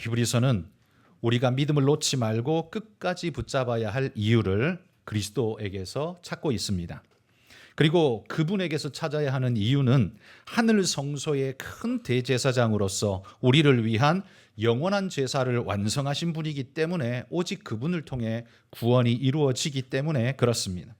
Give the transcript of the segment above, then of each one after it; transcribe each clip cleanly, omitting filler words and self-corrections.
히브리서는 우리가 믿음을 놓지 말고 끝까지 붙잡아야 할 이유를 그리스도에게서 찾고 있습니다. 그리고 그분에게서 찾아야 하는 이유는 하늘 성소의 큰 대제사장으로서 우리를 위한 영원한 제사를 완성하신 분이기 때문에 오직 그분을 통해 구원이 이루어지기 때문에 그렇습니다.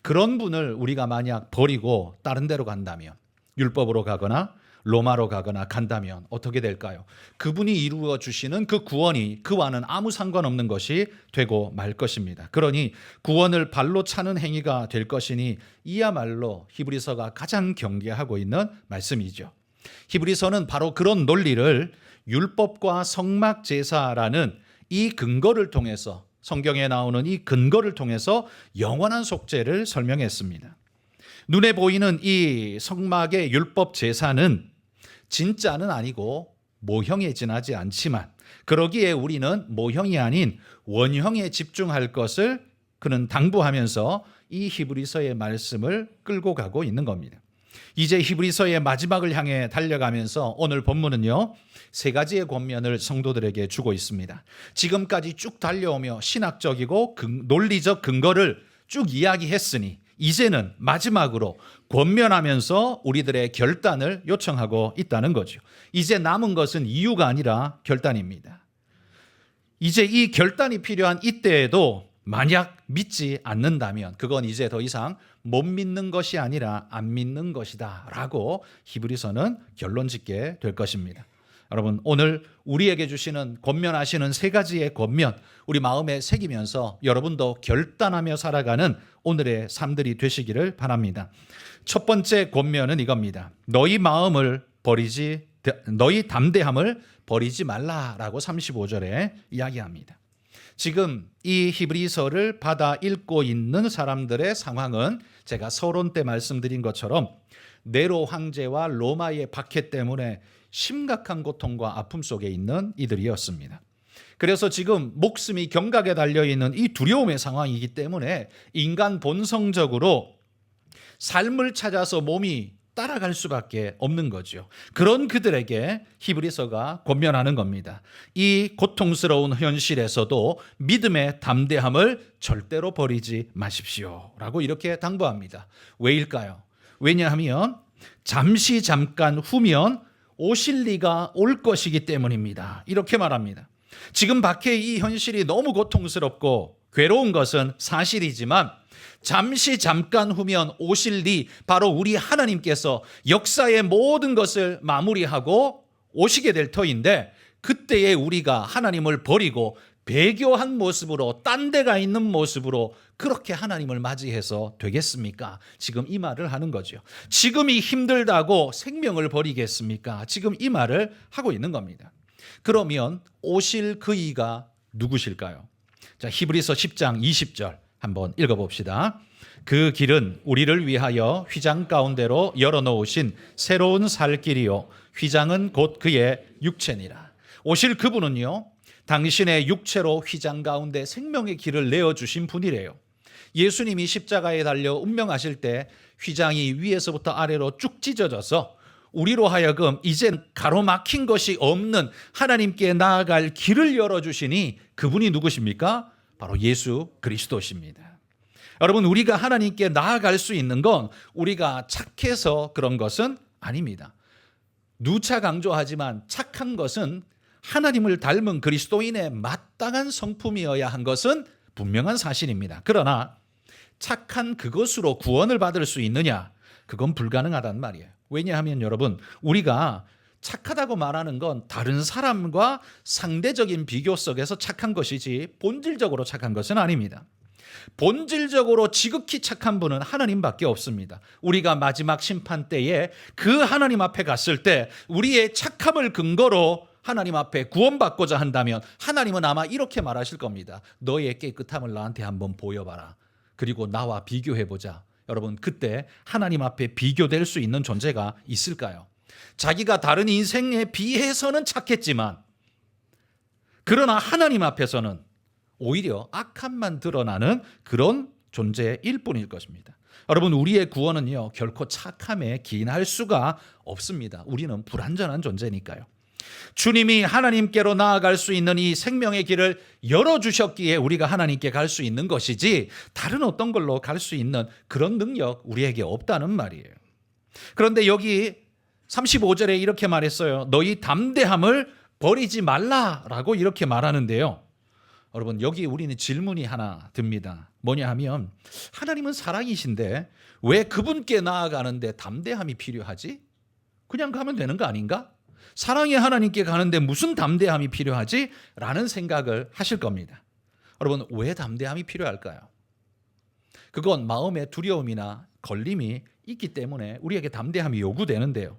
그런 분을 우리가 만약 버리고 다른 데로 간다면, 율법으로 가거나 로마로 가거나 간다면 어떻게 될까요? 그분이 이루어 주시는 그 구원이 그와는 아무 상관없는 것이 되고 말 것입니다. 그러니 구원을 발로 차는 행위가 될 것이니 이야말로 히브리서가 가장 경계하고 있는 말씀이죠. 히브리서는 바로 그런 논리를 율법과 성막 제사라는 이 근거를 통해서, 성경에 나오는 이 근거를 통해서 영원한 속죄를 설명했습니다. 눈에 보이는 이 성막의 율법 제사는 진짜는 아니고 모형에 지나지 않지만, 그러기에 우리는 모형이 아닌 원형에 집중할 것을 그는 당부하면서 이 히브리서의 말씀을 끌고 가고 있는 겁니다. 이제 히브리서의 마지막을 향해 달려가면서 오늘 본문은요, 세 가지의 권면을 성도들에게 주고 있습니다. 지금까지 쭉 달려오며 신학적이고 논리적 근거를 쭉 이야기했으니 이제는 마지막으로 권면하면서 우리들의 결단을 요청하고 있다는 거죠. 이제 남은 것은 이유가 아니라 결단입니다. 이제 이 결단이 필요한 이때에도 만약 믿지 않는다면 그건 이제 더 이상 못 믿는 것이 아니라 안 믿는 것이다 라고 히브리서는 결론 짓게 될 것입니다. 여러분, 오늘 우리에게 주시는 권면하시는 세 가지의 권면, 우리 마음에 새기면서 여러분도 결단하며 살아가는 오늘의 삶들이 되시기를 바랍니다. 첫 번째 권면은 이겁니다. 너희 담대함을 버리지 말라라고 35절에 이야기합니다. 지금 이 히브리서를 받아 읽고 있는 사람들의 상황은 제가 서론 때 말씀드린 것처럼 네로 황제와 로마의 박해 때문에 심각한 고통과 아픔 속에 있는 이들이었습니다. 그래서 지금 목숨이 경각에 달려있는 이 두려움의 상황이기 때문에 인간 본성적으로 삶을 찾아서 몸이 따라갈 수밖에 없는 거죠. 그런 그들에게 히브리서가 권면하는 겁니다. 이 고통스러운 현실에서도 믿음의 담대함을 절대로 버리지 마십시오 라고 이렇게 당부합니다. 왜일까요? 왜냐하면 잠깐 후면 오실 리가 올 것이기 때문입니다. 이렇게 말합니다. 지금 박해의 이 현실이 너무 고통스럽고 괴로운 것은 사실이지만 잠깐 후면 오실 리, 바로 우리 하나님께서 역사의 모든 것을 마무리하고 오시게 될 터인데, 그때에 우리가 하나님을 버리고 배교한 모습으로, 딴 데가 있는 모습으로 그렇게 하나님을 맞이해서 되겠습니까? 지금 이 말을 하는 거죠. 지금이 힘들다고 생명을 버리겠습니까? 지금 이 말을 하고 있는 겁니다. 그러면 오실 그 이가 누구실까요? 자, 히브리서 10장 20절 한번 읽어봅시다. 그 길은 우리를 위하여 휘장 가운데로 열어놓으신 새로운 살 길이요, 휘장은 곧 그의 육체니라. 오실 그분은요, 당신의 육체로 휘장 가운데 생명의 길을 내어주신 분이래요. 예수님이 십자가에 달려 운명하실 때 휘장이 위에서부터 아래로 쭉 찢어져서 우리로 하여금 이젠 가로막힌 것이 없는 하나님께 나아갈 길을 열어주시니 그분이 누구십니까? 바로 예수 그리스도십니다. 여러분, 우리가 하나님께 나아갈 수 있는 건 우리가 착해서 그런 것은 아닙니다. 누차 강조하지만 착한 것은 하나님을 닮은 그리스도인의 마땅한 성품이어야 한 것은 분명한 사실입니다. 그러나 착한 그것으로 구원을 받을 수 있느냐? 그건 불가능하단 말이에요. 왜냐하면 여러분, 우리가 착하다고 말하는 건 다른 사람과 상대적인 비교 속에서 착한 것이지 본질적으로 착한 것은 아닙니다. 본질적으로 지극히 착한 분은 하나님밖에 없습니다. 우리가 마지막 심판 때에 그 하나님 앞에 갔을 때 우리의 착함을 근거로 하나님 앞에 구원받고자 한다면 하나님은 아마 이렇게 말하실 겁니다. 너의 깨끗함을 나한테 한번 보여봐라. 그리고 나와 비교해보자. 여러분, 그때 하나님 앞에 비교될 수 있는 존재가 있을까요? 자기가 다른 인생에 비해서는 착했지만 그러나 하나님 앞에서는 오히려 악함만 드러나는 그런 존재일 뿐일 것입니다. 여러분, 우리의 구원은요, 결코 착함에 기인할 수가 없습니다. 우리는 불완전한 존재니까요. 주님이 하나님께로 나아갈 수 있는 이 생명의 길을 열어주셨기에 우리가 하나님께 갈 수 있는 것이지 다른 어떤 걸로 갈 수 있는 그런 능력 우리에게 없다는 말이에요. 그런데 여기 35절에 이렇게 말했어요. 너희 담대함을 버리지 말라라고 이렇게 말하는데요. 여러분, 여기 우리는 질문이 하나 듭니다. 뭐냐 하면 하나님은 사랑이신데 왜 그분께 나아가는데 담대함이 필요하지? 그냥 가면 되는 거 아닌가? 사랑의 하나님께 가는데 무슨 담대함이 필요하지? 라는 생각을 하실 겁니다. 여러분, 왜 담대함이 필요할까요? 그건 마음의 두려움이나 걸림이 있기 때문에 우리에게 담대함이 요구되는데요.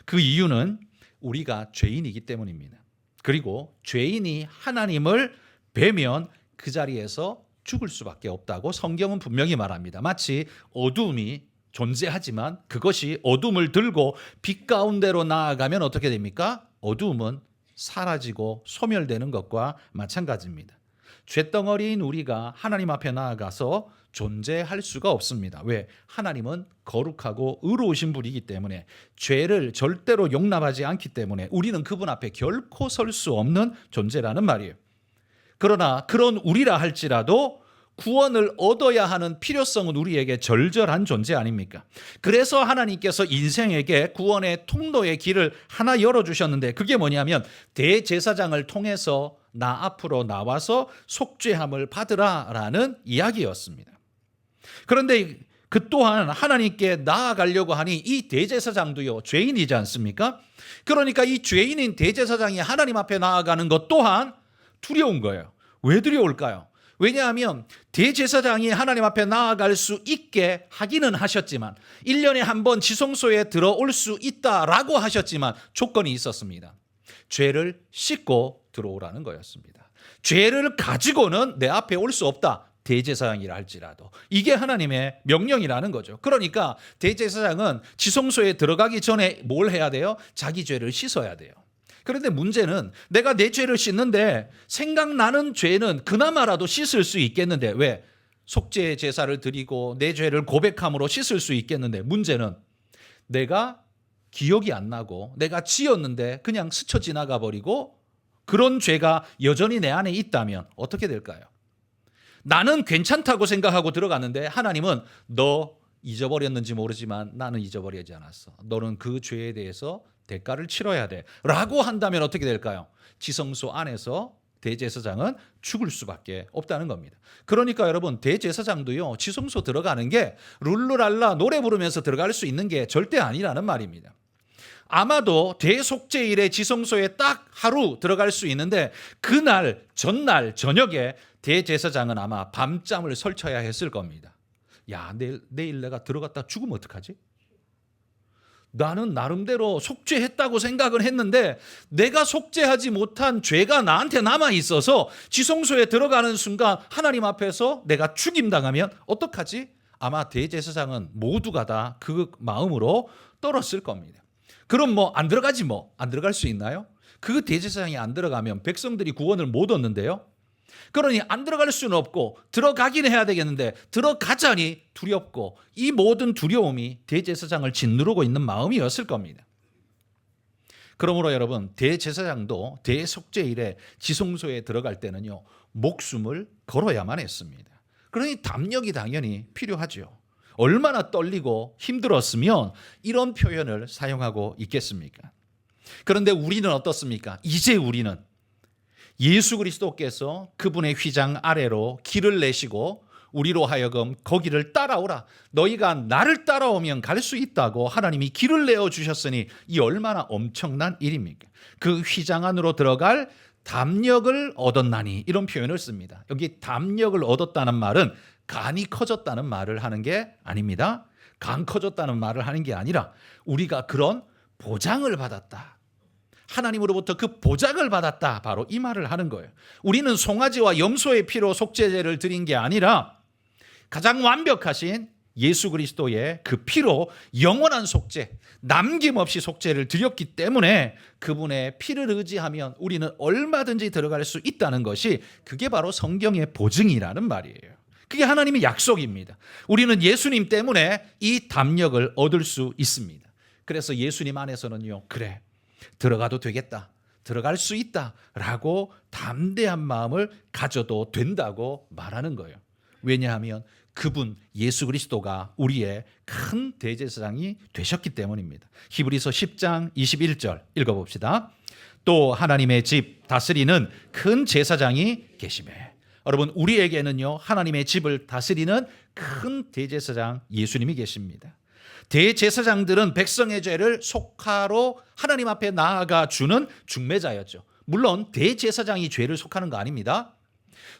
그 이유는 우리가 죄인이기 때문입니다. 그리고 죄인이 하나님을 뵈면 그 자리에서 죽을 수밖에 없다고 성경은 분명히 말합니다. 마치 어두움이 존재하지만 그것이 어둠을 들고 빛 가운데로 나아가면 어떻게 됩니까? 어두움은 사라지고 소멸되는 것과 마찬가지입니다. 쇳덩어리인 우리가 하나님 앞에 나아가서 존재할 수가 없습니다. 왜? 하나님은 거룩하고 의로우신 분이기 때문에 죄를 절대로 용납하지 않기 때문에 우리는 그분 앞에 결코 설 수 없는 존재라는 말이에요. 그러나 그런 우리라 할지라도 구원을 얻어야 하는 필요성은 우리에게 절절한 존재 아닙니까? 그래서 하나님께서 인생에게 구원의 통로의 길을 하나 열어주셨는데 그게 뭐냐면 대제사장을 통해서 나 앞으로 나와서 속죄함을 받으라라는 이야기였습니다. 그런데 그 또한 하나님께 나아가려고 하니 이 대제사장도요 죄인이지 않습니까? 그러니까 이 죄인인 대제사장이 하나님 앞에 나아가는 것 또한 두려운 거예요. 왜 두려울까요? 왜냐하면 대제사장이 하나님 앞에 나아갈 수 있게 하기는 하셨지만 1년에 한 번 지성소에 들어올 수 있다라고 하셨지만 조건이 있었습니다. 죄를 씻고 들어오라는 거였습니다. 죄를 가지고는 내 앞에 올 수 없다. 대제사장이라 할지라도 이게 하나님의 명령이라는 거죠. 그러니까 대제사장은 지성소에 들어가기 전에 뭘 해야 돼요? 자기 죄를 씻어야 돼요. 그런데 문제는 내가 내 죄를 씻는데 생각나는 죄는 그나마라도 씻을 수 있겠는데 왜? 속죄 제사를 드리고 내 죄를 고백함으로 씻을 수 있겠는데 문제는 내가 기억이 안 나고 내가 지었는데 그냥 스쳐 지나가 버리고 그런 죄가 여전히 내 안에 있다면 어떻게 될까요? 나는 괜찮다고 생각하고 들어갔는데 하나님은 너 잊어버렸는지 모르지만 나는 잊어버리지 않았어. 너는 그 죄에 대해서 대가를 치러야 돼 라고 한다면 어떻게 될까요? 지성소 안에서 대제사장은 죽을 수밖에 없다는 겁니다. 그러니까 여러분 대제사장도요 지성소 들어가는 게 룰루랄라 노래 부르면서 들어갈 수 있는 게 절대 아니라는 말입니다. 아마도 대속죄일에 지성소에 딱 하루 들어갈 수 있는데 그날 전날 저녁에 대제사장은 아마 밤잠을 설쳐야 했을 겁니다. 야, 내일 내가 들어갔다 죽으면 어떡하지? 나는 나름대로 속죄했다고 생각을 했는데 내가 속죄하지 못한 죄가 나한테 남아 있어서 지성소에 들어가는 순간 하나님 앞에서 내가 죽임당하면 어떡하지? 아마 대제사장은 모두가 다 그 마음으로 떨었을 겁니다. 그럼 뭐 안 들어가지 안 들어갈 수 있나요? 그 대제사장이 안 들어가면 백성들이 구원을 못 얻는데요. 그러니 안 들어갈 수는 없고 들어가긴 해야 되겠는데 들어가자니 두렵고 이 모든 두려움이 대제사장을 짓누르고 있는 마음이었을 겁니다. 그러므로 여러분 대제사장도 대속죄일에 지성소에 들어갈 때는요 목숨을 걸어야만 했습니다. 그러니 담력이 당연히 필요하죠. 얼마나 떨리고 힘들었으면 이런 표현을 사용하고 있겠습니까? 그런데 우리는 어떻습니까? 이제 우리는 예수 그리스도께서 그분의 휘장 아래로 길을 내시고 우리로 하여금 거기를 따라오라. 너희가 나를 따라오면 갈 수 있다고 하나님이 길을 내어주셨으니 이 얼마나 엄청난 일입니까? 그 휘장 안으로 들어갈 담력을 얻었나니 이런 표현을 씁니다. 여기 담력을 얻었다는 말은 간이 커졌다는 말을 하는 게 아닙니다. 간 커졌다는 말을 하는 게 아니라 우리가 그런 보장을 받았다. 하나님으로부터 그 보장을 받았다. 바로 이 말을 하는 거예요. 우리는 송아지와 염소의 피로 속죄제를 드린 게 아니라 가장 완벽하신 예수 그리스도의 그 피로 영원한 속죄, 남김없이 속죄를 드렸기 때문에 그분의 피를 의지하면 우리는 얼마든지 들어갈 수 있다는 것이 그게 바로 성경의 보증이라는 말이에요. 그게 하나님의 약속입니다. 우리는 예수님 때문에 이 담력을 얻을 수 있습니다. 그래서 예수님 안에서는요, 그래, 들어가도 되겠다. 들어갈 수 있다라고 담대한 마음을 가져도 된다고 말하는 거예요. 왜냐하면 그분 예수 그리스도가 우리의 큰 대제사장이 되셨기 때문입니다. 히브리서 10장 21절 읽어봅시다. 또 하나님의 집 다스리는 큰 제사장이 계시매. 여러분, 우리에게는요 하나님의 집을 다스리는 큰 대제사장 예수님이 계십니다. 대제사장들은 백성의 죄를 속하러 하나님 앞에 나아가 주는 중매자였죠. 물론 대제사장이 죄를 속하는 거 아닙니다.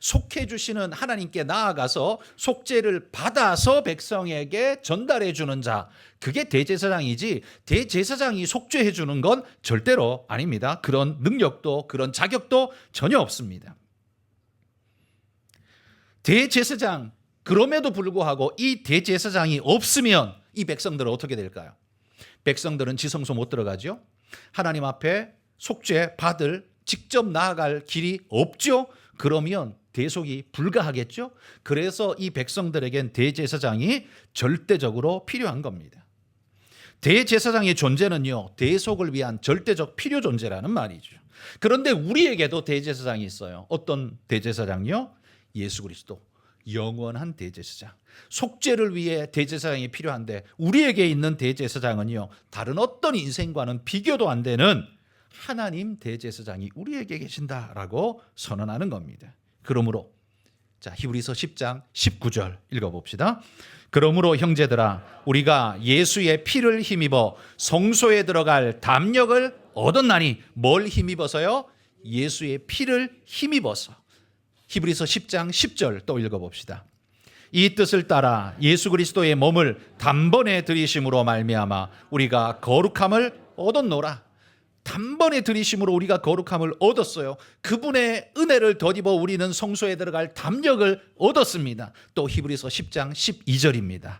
속해 주시는 하나님께 나아가서 속죄를 받아서 백성에게 전달해 주는 자, 그게 대제사장이지 대제사장이 속죄해 주는 건 절대로 아닙니다. 그런 능력도 그런 자격도 전혀 없습니다. 대제사장, 그럼에도 불구하고 이 대제사장이 없으면 이 백성들은 어떻게 될까요? 백성들은 지성소 못 들어가죠. 하나님 앞에 속죄 받을 직접 나아갈 길이 없죠. 그러면 대속이 불가하겠죠. 그래서 이 백성들에겐 대제사장이 절대적으로 필요한 겁니다. 대제사장의 존재는요 대속을 위한 절대적 필요 존재라는 말이죠. 그런데 우리에게도 대제사장이 있어요. 어떤 대제사장요? 예수 그리스도, 영원한 대제사장. 속죄를 위해 대제사장이 필요한데 우리에게 있는 대제사장은요 다른 어떤 인생과는 비교도 안 되는 하나님 대제사장이 우리에게 계신다라고 선언하는 겁니다. 그러므로 히브리서 10장 19절 읽어봅시다. 그러므로 형제들아 우리가 예수의 피를 힘입어 성소에 들어갈 담력을 얻었나니, 뭘 힘입어서요? 예수의 피를 힘입어서. 히브리서 10장 10절 또 읽어봅시다. 이 뜻을 따라 예수 그리스도의 몸을 단번에 들이심으로 말미암아 우리가 거룩함을 얻었노라. 단번에 들이심으로 우리가 거룩함을 얻었어요. 그분의 은혜를 덧입어 우리는 성소에 들어갈 담력을 얻었습니다. 또 히브리서 10장 12절입니다.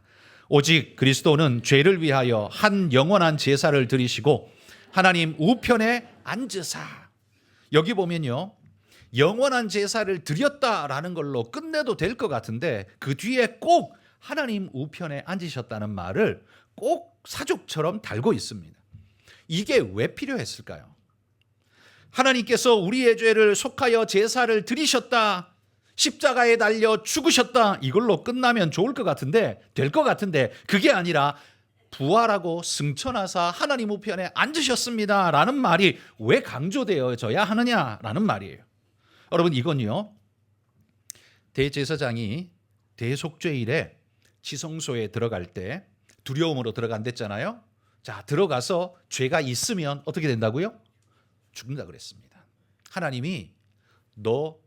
오직 그리스도는 죄를 위하여 한 영원한 제사를 드리시고 하나님 우편에 앉으사. 여기 보면요 영원한 제사를 드렸다라는 걸로 끝내도 될 것 같은데 그 뒤에 꼭 하나님 우편에 앉으셨다는 말을 꼭 사족처럼 달고 있습니다. 이게 왜 필요했을까요? 하나님께서 우리의 죄를 속하여 제사를 드리셨다, 십자가에 달려 죽으셨다, 이걸로 끝나면 좋을 것 같은데, 될 것 같은데 그게 아니라 부활하고 승천하사 하나님 우편에 앉으셨습니다 라는 말이 왜 강조되어져야 하느냐라는 말이에요. 여러분, 이건요 대제사장이 대속죄일에 지성소에 들어갈 때 두려움으로 들어간댔잖아요. 자, 들어가서 죄가 있으면 어떻게 된다고요? 죽는다 그랬습니다. 하나님이 너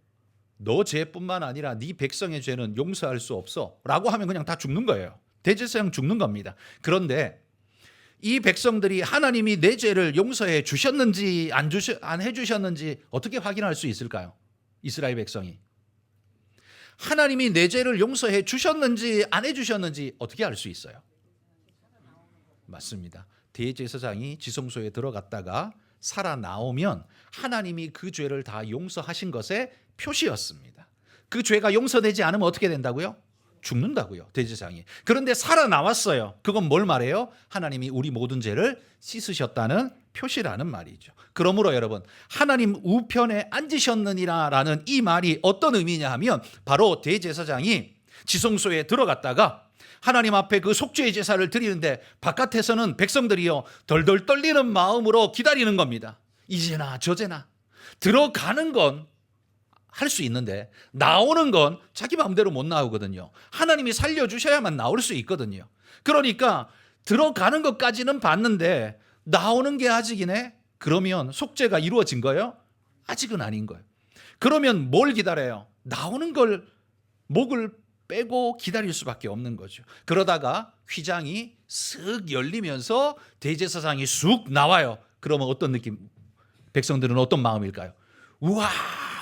죄뿐만 아니라 네 백성의 죄는 용서할 수 없어 라고 하면 그냥 다 죽는 거예요. 대제사장 죽는 겁니다. 그런데 이 백성들이 하나님이 내 죄를 용서해 주셨는지 안 해주셨는지 어떻게 확인할 수 있을까요? 이스라엘 백성이 하나님이 내 죄를 용서해 주셨는지 안 해주셨는지 어떻게 알 수 있어요? 맞습니다. 대제사장이 지성소에 들어갔다가 살아나오면 하나님이 그 죄를 다 용서하신 것의 표시였습니다. 그 죄가 용서되지 않으면 어떻게 된다고요? 죽는다고요, 대제사장이. 그런데 살아나왔어요. 그건 뭘 말해요? 하나님이 우리 모든 죄를 씻으셨다는 표시라는 말이죠. 그러므로 여러분, 하나님 우편에 앉으셨느니라라는 이 말이 어떤 의미냐 하면 바로 대제사장이 지성소에 들어갔다가 하나님 앞에 그 속죄의 제사를 드리는데 바깥에서는 백성들이요 덜덜 떨리는 마음으로 기다리는 겁니다. 이제나 저제나. 들어가는 건 할 수 있는데 나오는 건 자기 마음대로 못 나오거든요. 하나님이 살려주셔야만 나올 수 있거든요. 그러니까 들어가는 것까지는 봤는데 나오는 게 아직이네? 그러면 속죄가 이루어진 거예요? 아직은 아닌 거예요. 그러면 뭘 기다려요? 나오는 걸 목을 빼고 기다릴 수밖에 없는 거죠. 그러다가 휘장이 쓱 열리면서 대제사장이 쑥 나와요. 그러면 어떤 느낌? 백성들은 어떤 마음일까요? 우와!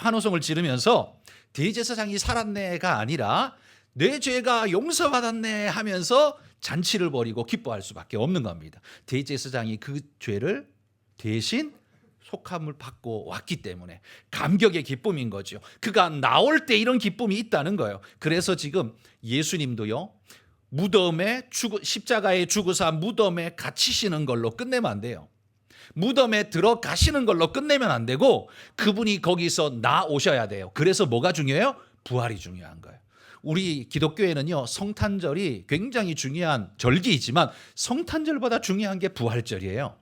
환호성을 지르면서 대제사장이 살았네가 아니라 내 죄가 용서받았네 하면서 잔치를 벌이고 기뻐할 수밖에 없는 겁니다. 대제사장이 그 죄를 대신 속함을 받고 왔기 때문에 감격의 기쁨인 거죠. 그가 나올 때 이런 기쁨이 있다는 거예요. 그래서 지금 예수님도요 무덤에 십자가에 죽으사 무덤에 갇히시는 걸로 끝내면 안 돼요. 무덤에 들어가시는 걸로 끝내면 안 되고 그분이 거기서 나오셔야 돼요. 그래서 뭐가 중요해요? 부활이 중요한 거예요. 우리 기독교에는요, 성탄절이 굉장히 중요한 절기이지만 성탄절보다 중요한 게 부활절이에요.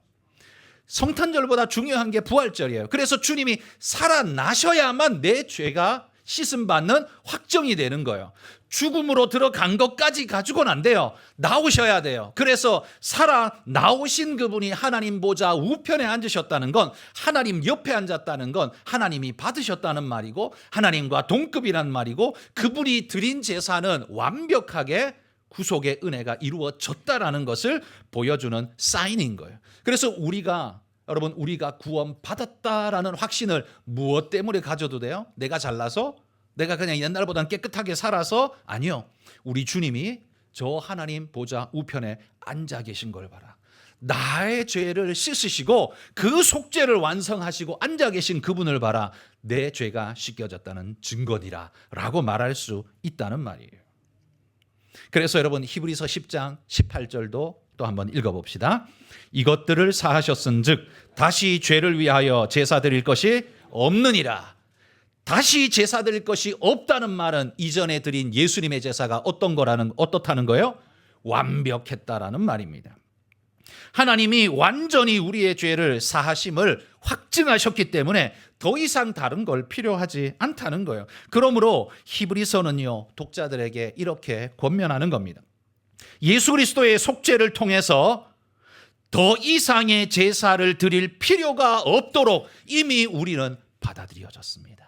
성탄절보다 중요한 게 부활절이에요. 그래서 주님이 살아나셔야만 내 죄가 씻음받는 확정이 되는 거예요. 죽음으로 들어간 것까지 가지고는 안 돼요. 나오셔야 돼요. 그래서 살아나오신 그분이 하나님 보좌 우편에 앉으셨다는 건, 하나님 옆에 앉았다는 건 하나님이 받으셨다는 말이고 하나님과 동급이란 말이고, 그분이 드린 제사는 완벽하게 구속의 은혜가 이루어졌다라는 것을 보여주는 사인인 거예요. 그래서 여러분, 우리가 구원받았다라는 확신을 무엇 때문에 가져도 돼요? 내가 잘나서? 내가 그냥 옛날보다는 깨끗하게 살아서? 아니요. 우리 주님이 저 하나님 보좌 우편에 앉아 계신 걸 봐라. 나의 죄를 씻으시고 그 속죄를 완성하시고 앉아 계신 그분을 봐라. 내 죄가 씻겨졌다는 증거니라 라고 말할 수 있다는 말이에요. 그래서 여러분, 히브리서 10장 18절도 또 한번 읽어봅시다. 이것들을 사하셨은즉 다시 죄를 위하여 제사 드릴 것이 없느니라. 다시 제사 드릴 것이 없다는 말은 이전에 드린 예수님의 제사가 어떻다는 거예요? 완벽했다라는 말입니다. 하나님이 완전히 우리의 죄를 사하심을 확증하셨기 때문에 더 이상 다른 걸 필요하지 않다는 거예요. 그러므로 히브리서는요, 독자들에게 이렇게 권면하는 겁니다. 예수 그리스도의 속죄를 통해서 더 이상의 제사를 드릴 필요가 없도록 이미 우리는 받아들여졌습니다.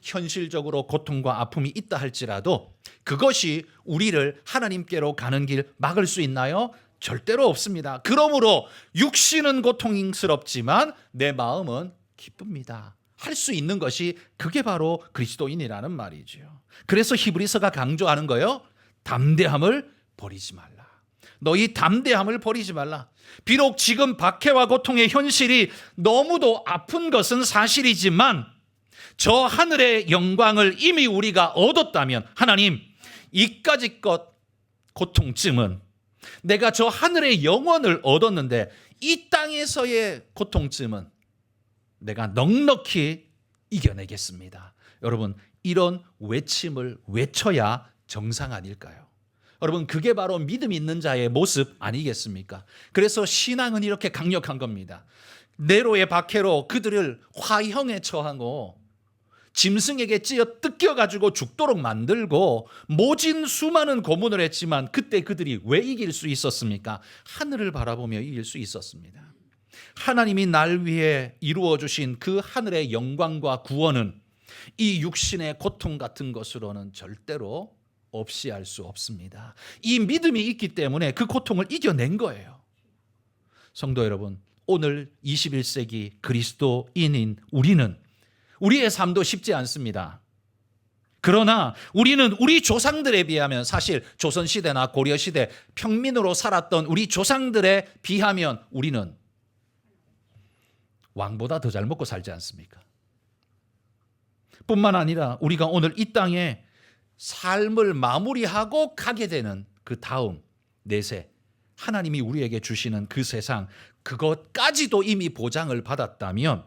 현실적으로 고통과 아픔이 있다 할지라도 그것이 우리를 하나님께로 가는 길 막을 수 있나요? 절대로 없습니다. 그러므로 육신은 고통스럽지만 내 마음은 기쁩니다. 할 수 있는 것이 그게 바로 그리스도인이라는 말이죠. 그래서 히브리서가 강조하는 거예요. 담대함을 버리지 말라. 너희 담대함을 버리지 말라. 비록 지금 박해와 고통의 현실이 너무도 아픈 것은 사실이지만 저 하늘의 영광을 이미 우리가 얻었다면, 하나님, 이까짓 것 고통쯤은 내가 저 하늘의 영원을 얻었는데 이 땅에서의 고통쯤은 내가 넉넉히 이겨내겠습니다. 여러분, 이런 외침을 외쳐야 정상 아닐까요? 여러분, 그게 바로 믿음 있는 자의 모습 아니겠습니까? 그래서 신앙은 이렇게 강력한 겁니다. 네로의 박해로 그들을 화형에 처하고 짐승에게 찌어 뜯겨가지고 죽도록 만들고 모진 수많은 고문을 했지만 그때 그들이 왜 이길 수 있었습니까? 하늘을 바라보며 이길 수 있었습니다. 하나님이 날 위해 이루어 주신 그 하늘의 영광과 구원은 이 육신의 고통 같은 것으로는 절대로 없이 할 수 없습니다. 이 믿음이 있기 때문에 그 고통을 이겨낸 거예요. 성도 여러분, 오늘 21세기 그리스도인인 우리의 삶도 쉽지 않습니다. 그러나 우리는 우리 조상들에 비하면, 사실 조선시대나 고려시대 평민으로 살았던 우리 조상들에 비하면 우리는 왕보다 더 잘 먹고 살지 않습니까? 뿐만 아니라 우리가 오늘 이 땅에 삶을 마무리하고 가게 되는 그 다음 내세, 하나님이 우리에게 주시는 그 세상, 그것까지도 이미 보장을 받았다면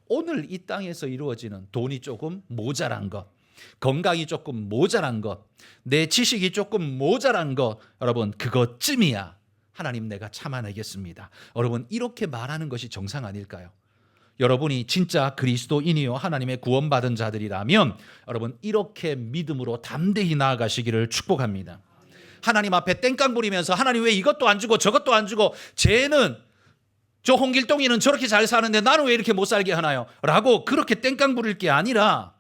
오늘 이 땅에서 이루어지는 돈이 조금 모자란 것, 건강이 조금 모자란 것, 내 지식이 조금 모자란 것, 여러분, 그것쯤이야 하나님 내가 참아내겠습니다. 여러분, 이렇게 말하는 것이 정상 아닐까요? 여러분이 진짜 그리스도인이요 하나님의 구원받은 자들이라면 여러분, 이렇게 믿음으로 담대히 나아가시기를 축복합니다. 하나님 앞에 땡깡 부리면서 하나님 왜 이것도 안 주고 저것도 안 주고, 쟤는 저 홍길동이는 저렇게 잘 사는데 나는 왜 이렇게 못 살게 하나요? 라고 그렇게 땡깡 부릴 게 아니라,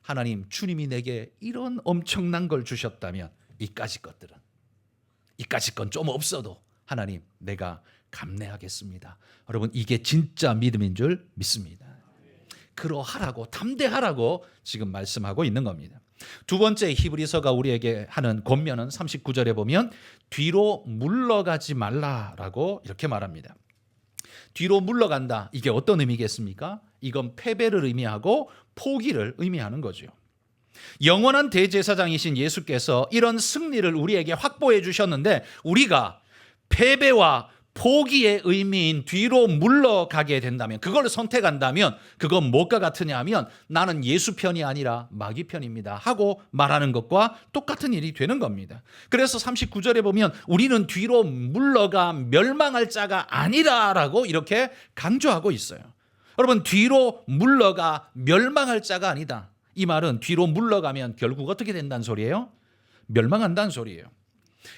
하나님, 주님이 내게 이런 엄청난 걸 주셨다면 이까짓 건 좀 없어도 하나님 내가 감내하겠습니다. 여러분, 이게 진짜 믿음인 줄 믿습니다. 그러하라고, 담대하라고 지금 말씀하고 있는 겁니다. 두 번째 히브리서가 우리에게 하는 권면은 39절에 보면 뒤로 물러가지 말라라고 이렇게 말합니다. 뒤로 물러간다, 이게 어떤 의미겠습니까? 이건 패배를 의미하고 포기를 의미하는 거죠. 영원한 대제사장이신 예수께서 이런 승리를 우리에게 확보해 주셨는데 우리가 패배와 포기의 의미인 뒤로 물러가게 된다면, 그걸 선택한다면 그건 무엇과 같으냐 하면 나는 예수 편이 아니라 마귀 편입니다 하고 말하는 것과 똑같은 일이 되는 겁니다. 그래서 39절에 보면 우리는 뒤로 물러가 멸망할 자가 아니라라고 이렇게 강조하고 있어요. 여러분, 뒤로 물러가 멸망할 자가 아니다. 이 말은 뒤로 물러가면 결국 어떻게 된다는 소리예요? 멸망한다는 소리예요.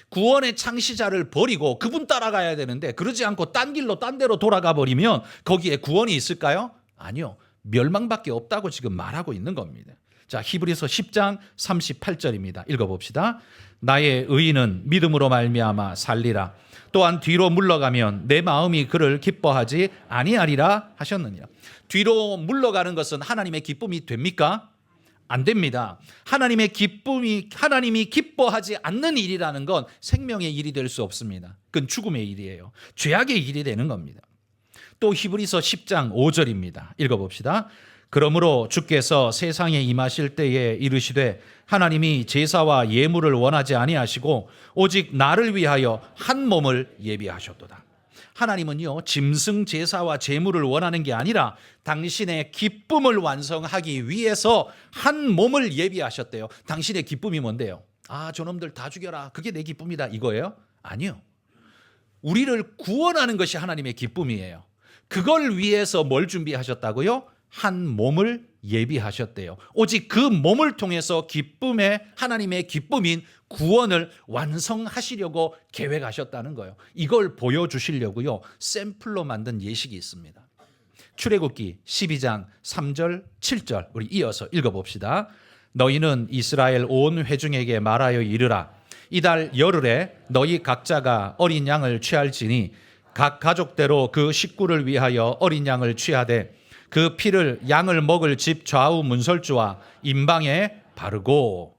구원의 창시자를 버리고 그분 따라가야 되는데 그러지 않고 딴 길로 딴 데로 돌아가 버리면 거기에 구원이 있을까요? 아니요. 멸망밖에 없다고 지금 말하고 있는 겁니다. 자, 히브리서 10장 38절입니다. 읽어봅시다. 나의 의인은 믿음으로 말미암아 살리라. 또한 뒤로 물러가면 내 마음이 그를 기뻐하지 아니하리라 하셨느니라. 뒤로 물러가는 것은 하나님의 기쁨이 됩니까? 안 됩니다. 하나님이 기뻐하지 않는 일이라는 건 생명의 일이 될 수 없습니다. 그건 죽음의 일이에요. 죄악의 일이 되는 겁니다. 또 히브리서 10장 5절입니다. 읽어봅시다. 그러므로 주께서 세상에 임하실 때에 이르시되 하나님이 제사와 예물을 원하지 아니하시고 오직 나를 위하여 한 몸을 예비하셨도다. 하나님은요, 짐승 제사와 제물을 원하는 게 아니라 당신의 기쁨을 완성하기 위해서 한 몸을 예비하셨대요. 당신의 기쁨이 뭔데요? 아, 저놈들 다 죽여라, 그게 내 기쁨이다, 이거예요? 아니요. 우리를 구원하는 것이 하나님의 기쁨이에요. 그걸 위해서 뭘 준비하셨다고요? 한 몸을 예비하셨대요. 오직 그 몸을 통해서 하나님의 기쁨인 구원을 완성하시려고 계획하셨다는 거예요. 이걸 보여주시려고요, 샘플로 만든 예식이 있습니다. 출애굽기 12장 3절 7절 우리 이어서 읽어봅시다. 너희는 이스라엘 온 회중에게 말하여 이르라. 이달 열흘에 너희 각자가 어린 양을 취할지니 각 가족대로 그 식구를 위하여 어린 양을 취하되 그 피를 양을 먹을 집 좌우 문설주와 임방에 바르고.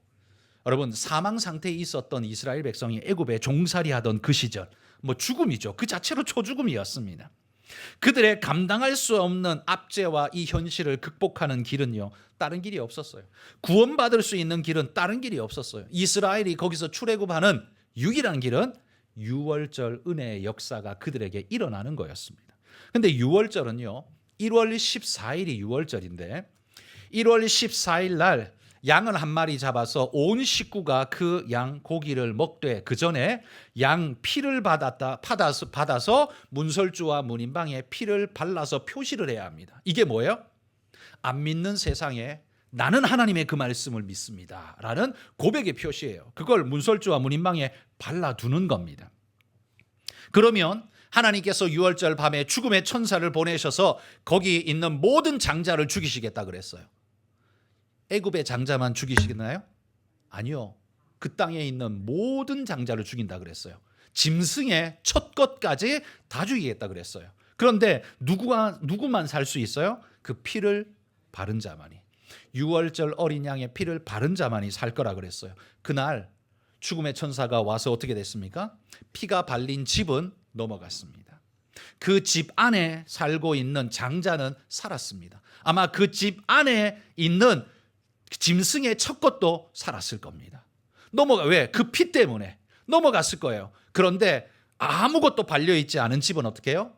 여러분, 사망 상태에 있었던 이스라엘 백성이 애굽에 종살이하던 그 시절, 죽음이죠. 그 자체로 초죽음이었습니다. 그들의 감당할 수 없는 압제와 이 현실을 극복하는 길은요, 다른 길이 없었어요. 구원받을 수 있는 길은 다른 길이 없었어요. 이스라엘이 거기서 출애굽하는 유일한 길은 유월절 은혜의 역사가 그들에게 일어나는 거였습니다. 근데 유월절은요, 1월 14일이 유월절인데 1월 14일 날 양을 한 마리 잡아서 온 식구가 그 양 고기를 먹되 그 전에 양 피를 받아서 문설주와 문인방에 피를 발라서 표시를 해야 합니다. 이게 뭐예요? 안 믿는 세상에 나는 하나님의 그 말씀을 믿습니다 라는 고백의 표시예요. 그걸 문설주와 문인방에 발라두는 겁니다. 그러면 하나님께서 유월절 밤에 죽음의 천사를 보내셔서 거기 있는 모든 장자를 죽이시겠다 그랬어요. 애굽의 장자만 죽이시겠나요? 아니요. 그 땅에 있는 모든 장자를 죽인다 그랬어요. 짐승의 첫 것까지 다 죽이겠다 그랬어요. 그런데 누구만 살 수 있어요? 그 피를 바른 자만이. 유월절 어린 양의 피를 바른 자만이 살 거라 그랬어요. 그날 죽음의 천사가 와서 어떻게 됐습니까? 피가 발린 집은 넘어갔습니다. 그 집 안에 살고 있는 장자는 살았습니다. 아마 그 집 안에 있는 짐승의 첫 것도 살았을 겁니다. 왜? 그 피 때문에 넘어갔을 거예요. 그런데 아무것도 발려있지 않은 집은 어떻게 해요?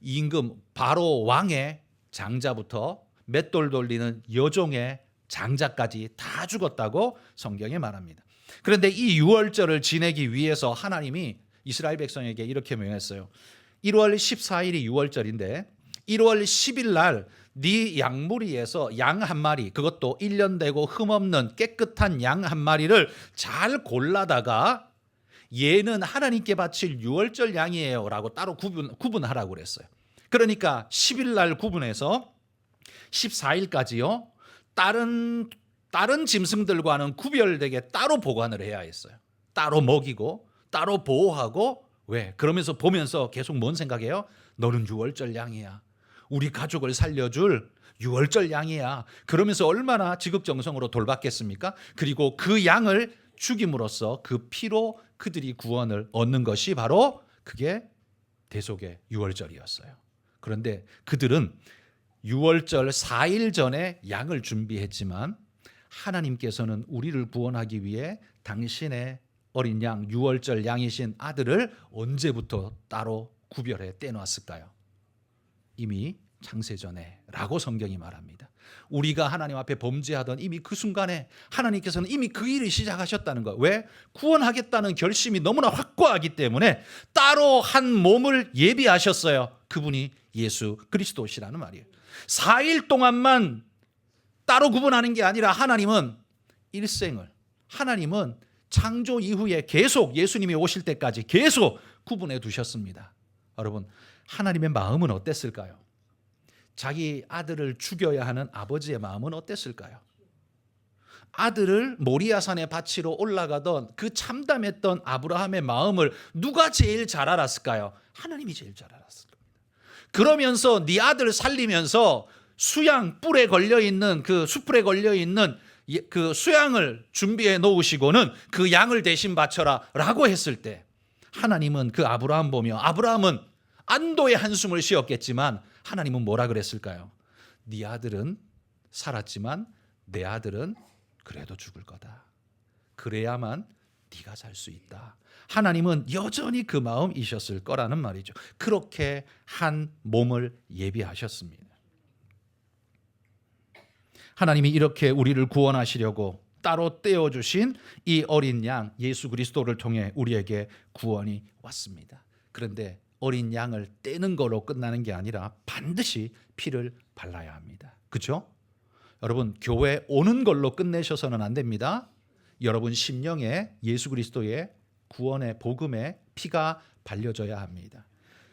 임금 바로 왕의 장자부터 맷돌 돌리는 여종의 장자까지 다 죽었다고 성경에 말합니다. 그런데 이 유월절을 지내기 위해서 하나님이 이스라엘 백성에게 이렇게 명했어요. 1월 14일이 유월절인데 1월 10일 날 네 양무리에서 양 한 마리, 그것도 1년 되고 흠없는 깨끗한 양 한 마리를 잘 골라다가 얘는 하나님께 바칠 유월절 양이에요 라고 따로 구분하라고 그랬어요. 그러니까 10일 날 구분해서 14일까지요 다른 짐승들과는 구별되게 따로 보관을 해야 했어요. 따로 먹이고 따로 보호하고. 왜? 그러면서 보면서 계속 뭔 생각해요? 너는 유월절 양이야. 우리 가족을 살려줄 유월절 양이야. 그러면서 얼마나 지극정성으로 돌봤겠습니까? 그리고 그 양을 죽임으로써 그 피로 그들이 구원을 얻는 것이 바로 그게 대속의 유월절이었어요. 그런데 그들은 유월절 4일 전에 양을 준비했지만 하나님께서는 우리를 구원하기 위해 당신의 어린 양, 유월절 양이신 아들을 언제부터 따로 구별해 떼놓았을까요? 이미 창세전에 라고 성경이 말합니다. 우리가 하나님 앞에 범죄하던 이미 그 순간에 하나님께서는 이미 그 일을 시작하셨다는 거예요. 왜? 구원하겠다는 결심이 너무나 확고하기 때문에 따로 한 몸을 예비하셨어요. 그분이 예수 그리스도시라는 말이에요. 4일 동안만 따로 구분하는 게 아니라 하나님은 일생을, 하나님은 창조 이후에 계속 예수님이 오실 때까지 계속 구분해 두셨습니다. 여러분, 하나님의 마음은 어땠을까요? 자기 아들을 죽여야 하는 아버지의 마음은 어땠을까요? 아들을 모리아산에 바치러 올라가던 그 참담했던 아브라함의 마음을 누가 제일 잘 알았을까요? 하나님이 제일 잘 알았을 겁니다. 그러면서 네 아들 살리면서 수양 뿔에 걸려 있는 그 숯불에 걸려 있는 그 수양을 준비해 놓으시고는 그 양을 대신 바쳐라라고 했을 때 하나님은 그 아브라함 보며 아브라함은 안도의 한숨을 쉬었겠지만 하나님은 뭐라 그랬을까요? 네 아들은 살았지만 내 아들은 그래도 죽을 거다. 그래야만 네가 살 수 있다. 하나님은 여전히 그 마음이셨을 거라는 말이죠. 그렇게 한 몸을 예비하셨습니다. 하나님이 이렇게 우리를 구원하시려고 따로 떼어주신 이 어린 양 예수 그리스도를 통해 우리에게 구원이 왔습니다. 그런데 어린 양을 떼는 거로 끝나는 게 아니라 반드시 피를 발라야 합니다. 그렇죠? 여러분, 교회 오는 걸로 끝내셔서는 안 됩니다. 여러분 심령에 예수 그리스도의 구원의 복음에 피가 발려져야 합니다.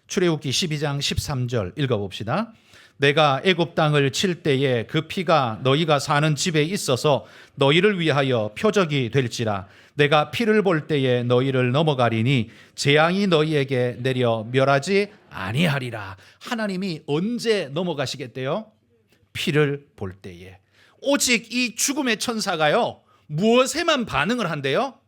출애굽기 12장 13절 읽어봅시다. 내가 애굽 땅을 칠 때에 그 피가 너희가 사는 집에 있어서 너희를 위하여 표적이 될지라. 내가 피를 볼 때에 너희를 넘어가리니 재앙이 너희에게 내려 멸하지 아니하리라. 하나님이 언제 넘어가시겠대요? 피를 볼 때에. 오직 이 죽음의 천사가요, 무엇에만 반응을 한대요?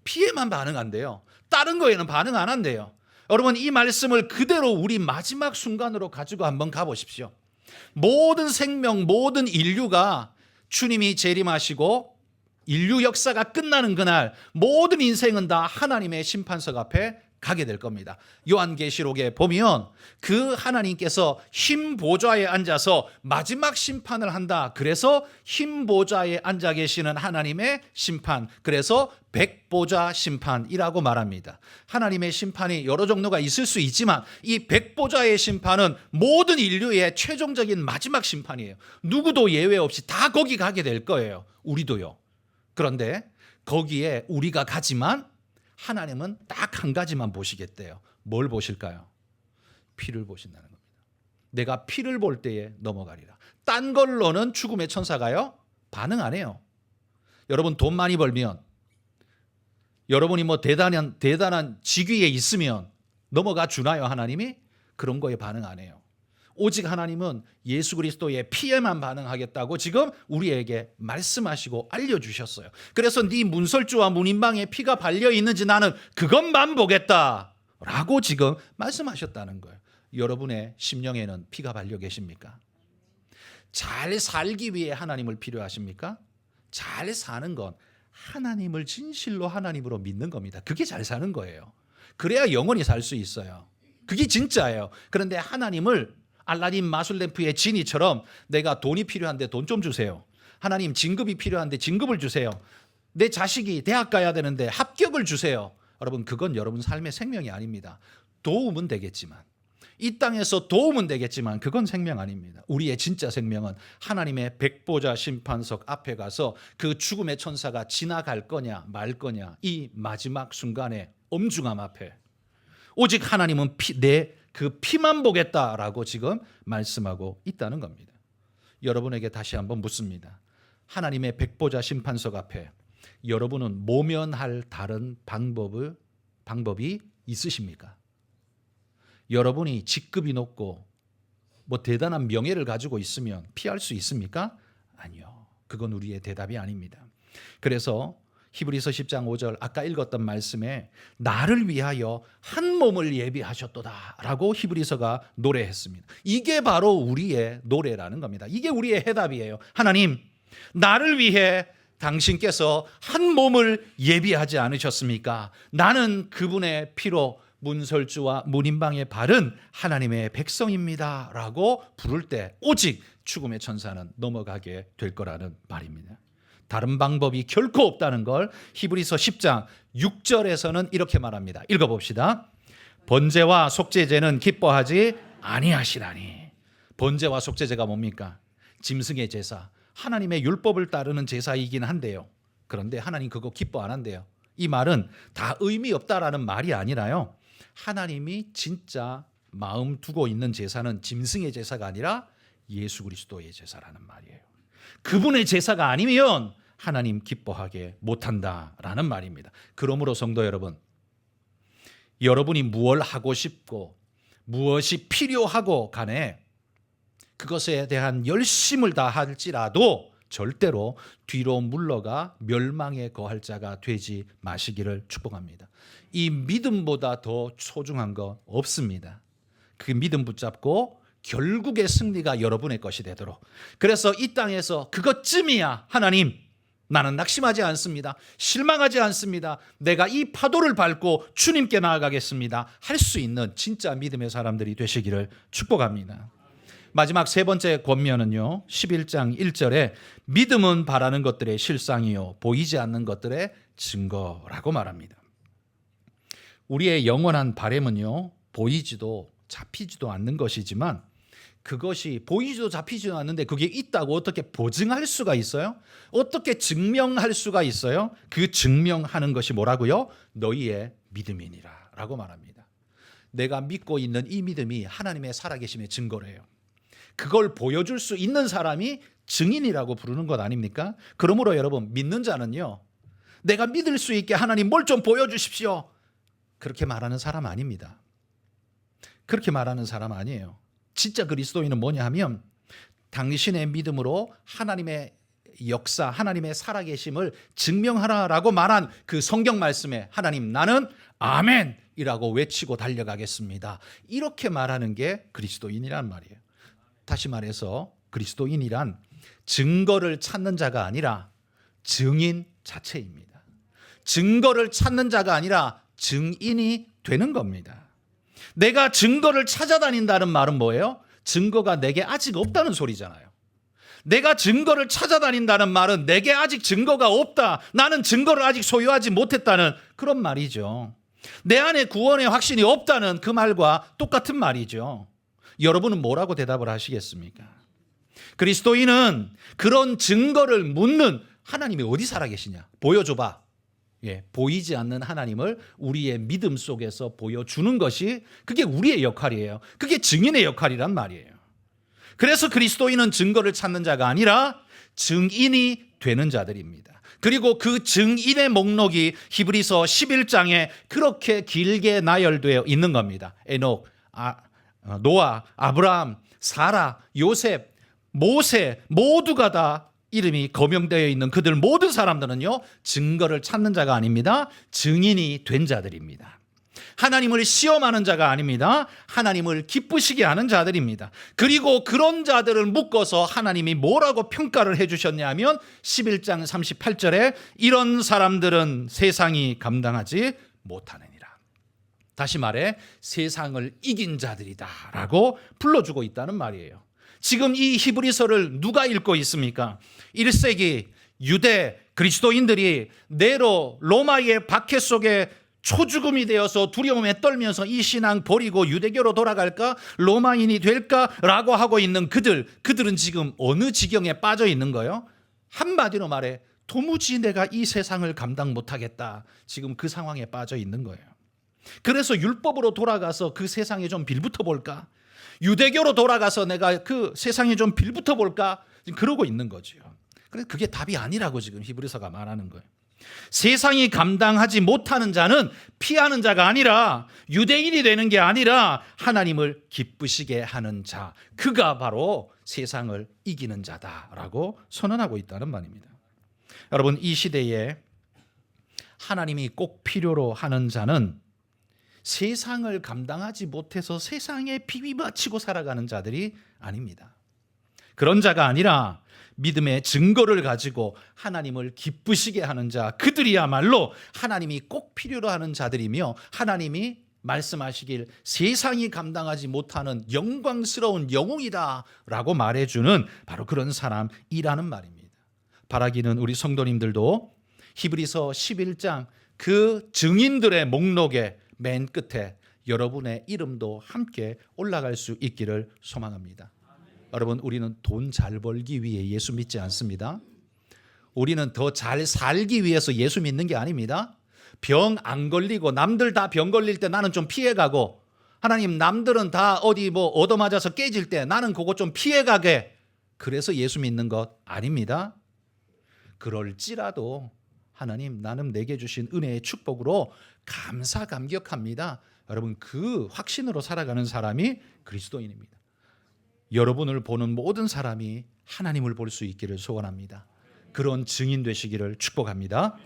피에만 반응한대요. 다른 거에는 반응 안 한대요. 여러분, 이 말씀을 그대로 우리 마지막 순간으로 가지고 한번 가보십시오. 모든 생명, 모든 인류가 주님이 재림하시고 인류 역사가 끝나는 그날 모든 인생은 다 하나님의 심판석 앞에 가게 될 겁니다. 요한계시록에 보면 그 하나님께서 흰 보좌에 앉아서 마지막 심판을 한다. 그래서 흰 보좌에 앉아 계시는 하나님의 심판, 그래서 백보좌 심판이라고 말합니다. 하나님의 심판이 여러 종류가 있을 수 있지만 이 백보좌의 심판은 모든 인류의 최종적인 마지막 심판이에요. 누구도 예외 없이 다 거기 가게 될 거예요. 우리도요. 그런데 거기에 우리가 가지만 하나님은 딱 한 가지만 보시겠대요. 뭘 보실까요? 피를 보신다는 겁니다. 내가 피를 볼 때에 넘어가리라. 딴 걸로는 죽음의 천사가요, 반응 안 해요. 여러분, 돈 많이 벌면, 여러분이 뭐 대단한 직위에 있으면 넘어가 주나요, 하나님이? 그런 거에 반응 안 해요. 오직 하나님은 예수 그리스도의 피에만 반응하겠다고 지금 우리에게 말씀하시고 알려주셨어요. 그래서 네 문설주와 문인방에 피가 발려 있는지 나는 그것만 보겠다라고 지금 말씀하셨다는 거예요. 여러분의 심령에는 피가 발려 계십니까? 잘 살기 위해 하나님을 필요하십니까? 잘 사는 건 하나님을 진실로 하나님으로 믿는 겁니다. 그게 잘 사는 거예요. 그래야 영원히 살 수 있어요. 그게 진짜예요. 그런데 하나님을 알라딘 마술램프의 지니처럼 내가 돈이 필요한데 돈 좀 주세요. 하나님, 진급이 필요한데 진급을 주세요. 내 자식이 대학 가야 되는데 합격을 주세요. 여러분, 그건 여러분 삶의 생명이 아닙니다. 도움은 되겠지만, 이 땅에서 도움은 되겠지만 그건 생명 아닙니다. 우리의 진짜 생명은 하나님의 백보자 심판석 앞에 가서 그 죽음의 천사가 지나갈 거냐 말 거냐, 이 마지막 순간의 엄중함 앞에 오직 하나님은 그 피만 보겠다라고 지금 말씀하고 있다는 겁니다. 여러분에게 다시 한번 묻습니다. 하나님의 백보자 심판석 앞에 여러분은 모면할 다른 방법이 있으십니까? 여러분이 직급이 높고 뭐 대단한 명예를 가지고 있으면 피할 수 있습니까? 아니요. 그건 우리의 대답이 아닙니다. 그래서 히브리서 10장 5절 아까 읽었던 말씀에 나를 위하여 한 몸을 예비하셨도다라고 히브리서가 노래했습니다. 이게 바로 우리의 노래라는 겁니다. 이게 우리의 해답이에요. 하나님, 나를 위해 당신께서 한 몸을 예비하지 않으셨습니까? 나는 그분의 피로 문설주와 문인방에 바른 하나님의 백성입니다 라고 부를 때 오직 죽음의 천사는 넘어가게 될 거라는 말입니다. 다른 방법이 결코 없다는 걸 히브리서 10장 6절에서는 이렇게 말합니다. 읽어봅시다. 번제와 속죄제는 기뻐하지 아니하시나니. 번제와 속죄제가 뭡니까? 짐승의 제사, 하나님의 율법을 따르는 제사이긴 한데요. 그런데 하나님 그거 기뻐 안 한대요. 이 말은 다 의미 없다라는 말이 아니라요. 하나님이 진짜 마음 두고 있는 제사는 짐승의 제사가 아니라 예수 그리스도의 제사라는 말이에요. 그분의 제사가 아니면 하나님 기뻐하게 못한다라는 말입니다. 그러므로 성도 여러분, 여러분이 무엇을 하고 싶고 무엇이 필요하고 간에 그것에 대한 열심을 다할지라도 절대로 뒤로 물러가 멸망에 거할 자가 되지 마시기를 축복합니다. 이 믿음보다 더 소중한 거 없습니다. 그 믿음 붙잡고 결국의 승리가 여러분의 것이 되도록. 그래서 이 땅에서 그것쯤이야 하나님, 나는 낙심하지 않습니다. 실망하지 않습니다. 내가 이 파도를 밟고 주님께 나아가겠습니다. 할 수 있는 진짜 믿음의 사람들이 되시기를 축복합니다. 마지막 세 번째 권면은요, 11장 1절에 믿음은 바라는 것들의 실상이요 보이지 않는 것들의 증거라고 말합니다. 우리의 영원한 바람은요, 보이지도 잡히지도 않는 것이지만 그것이 보이지도 잡히지도 않는데 그게 있다고 어떻게 보증할 수가 있어요? 어떻게 증명할 수가 있어요? 그 증명하는 것이 뭐라고요? 너희의 믿음이니라 라고 말합니다. 내가 믿고 있는 이 믿음이 하나님의 살아계심의 증거래요. 그걸 보여줄 수 있는 사람이 증인이라고 부르는 것 아닙니까? 그러므로 여러분, 믿는 자는요, 내가 믿을 수 있게 하나님 뭘 좀 보여주십시오, 그렇게 말하는 사람 아닙니다. 그렇게 말하는 사람 아니에요. 진짜 그리스도인은 뭐냐 하면 당신의 믿음으로 하나님의 역사, 하나님의 살아계심을 증명하라라고 말한 그 성경 말씀에 하나님 나는 아멘이라고 외치고 달려가겠습니다, 이렇게 말하는 게 그리스도인이란 말이에요. 다시 말해서 그리스도인이란 증거를 찾는 자가 아니라 증인 자체입니다. 증거를 찾는 자가 아니라 증인이 되는 겁니다. 내가 증거를 찾아다닌다는 말은 뭐예요? 증거가 내게 아직 없다는 소리잖아요. 내가 증거를 찾아다닌다는 말은 내게 아직 증거가 없다, 나는 증거를 아직 소유하지 못했다는 그런 말이죠. 내 안에 구원의 확신이 없다는 그 말과 똑같은 말이죠. 여러분은 뭐라고 대답을 하시겠습니까? 그리스도인은 그런 증거를 묻는 하나님이 어디 살아계시냐? 보여줘봐. 보이지 않는 하나님을 우리의 믿음 속에서 보여주는 것이 그게 우리의 역할이에요. 그게 증인의 역할이란 말이에요. 그래서 그리스도인은 증거를 찾는 자가 아니라 증인이 되는 자들입니다. 그리고 그 증인의 목록이 히브리서 11장에 그렇게 길게 나열되어 있는 겁니다. 에녹, 노아, 아브라함, 사라, 요셉, 모세 모두가 다 이름이 거명되어 있는 그들 모든 사람들은요, 증거를 찾는 자가 아닙니다. 증인이 된 자들입니다. 하나님을 시험하는 자가 아닙니다. 하나님을 기쁘시게 하는 자들입니다. 그리고 그런 자들을 묶어서 하나님이 뭐라고 평가를 해주셨냐 하면 11장 38절에 이런 사람들은 세상이 감당하지 못하느니라. 다시 말해 세상을 이긴 자들이다 라고 불러주고 있다는 말이에요. 지금 이 히브리서를 누가 읽고 있습니까? 1세기 유대 그리스도인들이 네로 로마의 박해 속에 초죽음이 되어서 두려움에 떨면서 이 신앙 버리고 유대교로 돌아갈까? 로마인이 될까라고 하고 있는 그들은 지금 어느 지경에 빠져 있는 거예요? 한마디로 말해 도무지 내가 이 세상을 감당 못하겠다. 지금 그 상황에 빠져 있는 거예요. 그래서 율법으로 돌아가서 그 세상에 좀 빌붙어 볼까? 유대교로 돌아가서 내가 그 세상에 좀 빌붙어 볼까? 지금 그러고 있는 거죠. 그래서 그게 답이 아니라고 지금 히브리서가 말하는 거예요. 세상이 감당하지 못하는 자는 피하는 자가 아니라 유대인이 되는 게 아니라 하나님을 기쁘시게 하는 자, 그가 바로 세상을 이기는 자다라고 선언하고 있다는 말입니다. 여러분, 이 시대에 하나님이 꼭 필요로 하는 자는 세상을 감당하지 못해서 세상에 비비맞히고 살아가는 자들이 아닙니다. 그런 자가 아니라 믿음의 증거를 가지고 하나님을 기쁘시게 하는 자, 그들이야말로 하나님이 꼭 필요로 하는 자들이며 하나님이 말씀하시길 세상이 감당하지 못하는 영광스러운 영웅이다 라고 말해주는 바로 그런 사람이라는 말입니다. 바라기는 우리 성도님들도 히브리서 11장 그 증인들의 목록의 맨 끝에 여러분의 이름도 함께 올라갈 수 있기를 소망합니다. 여러분, 우리는 돈 잘 벌기 위해 예수 믿지 않습니다. 우리는 더 잘 살기 위해서 예수 믿는 게 아닙니다. 병 안 걸리고 남들 다 병 걸릴 때 나는 좀 피해가고, 하나님 남들은 다 어디 뭐 얻어맞아서 깨질 때 나는 그거 좀 피해가게, 그래서 예수 믿는 것 아닙니다. 그럴지라도 하나님, 나는 내게 주신 은혜의 축복으로 감사 감격합니다. 여러분, 그 확신으로 살아가는 사람이 그리스도인입니다. 여러분을 보는 모든 사람이 하나님을 볼 수 있기를 소원합니다. 그런 증인 되시기를 축복합니다.